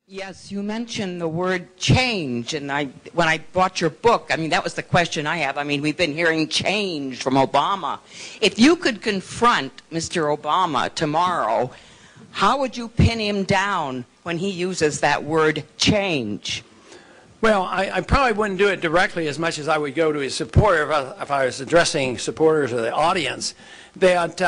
Yes, you mentioned the word change, and when I bought your book, I mean, that was the question I have. I mean, we've been hearing change from Obama. If you could confront Mr. Obama tomorrow, how would you pin him down when he uses that word change? Well, I probably wouldn't do it directly as much as I would go to his supporter if I was addressing supporters of the audience. That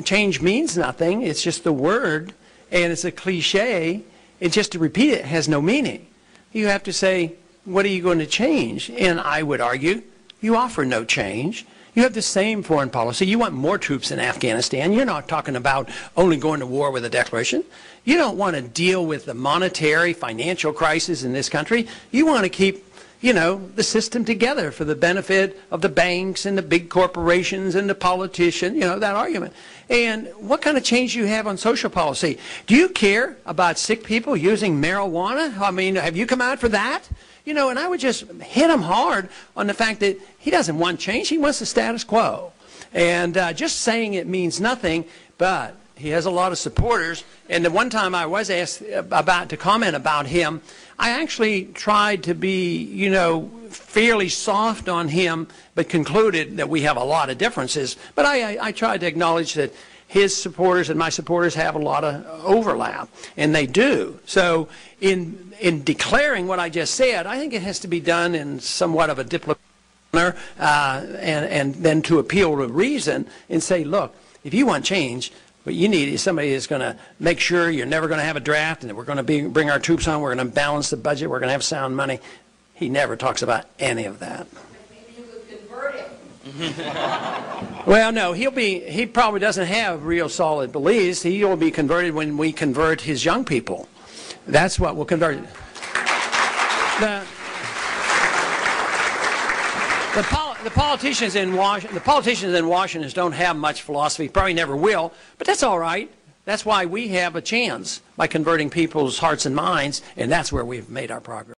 change means nothing. It's just the word, and it's a cliche. And just to repeat it has no meaning. You have to say, what are you going to change? And I would argue, you offer no change. You have the same foreign policy. You want more troops in Afghanistan. You're not talking about only going to war with a declaration. You don't want to deal with the monetary, financial crisis in this country. You want to keep, the system together for the benefit of the banks and the big corporations and the politicians, that argument. And what kind of change do you have on social policy? Do you care about sick people using marijuana? I mean, have you come out for that? And I would just hit him hard on the fact that he doesn't want change. He wants the status quo. And just saying it means nothing, but he has a lot of supporters. And the one time I was asked to comment about him, I actually tried to be, fairly soft on him, but concluded that we have a lot of differences. But I tried to acknowledge that his supporters and my supporters have a lot of overlap, and they do. So in declaring what I just said, I think it has to be done in somewhat of a diplomatic manner, and then to appeal to reason and say, look, if you want change, what you need is somebody that's going to make sure you're never going to have a draft and that we're going to bring our troops on, we're going to balance the budget, we're going to have sound money. He never talks about any of that. Maybe you could convert him. Well, no, he probably doesn't have real solid beliefs. He will be converted when we convert his young people. That's what will convert. The politicians in Washington don't have much philosophy, probably never will, but that's all right. That's why we have a chance by converting people's hearts and minds, and that's where we've made our progress.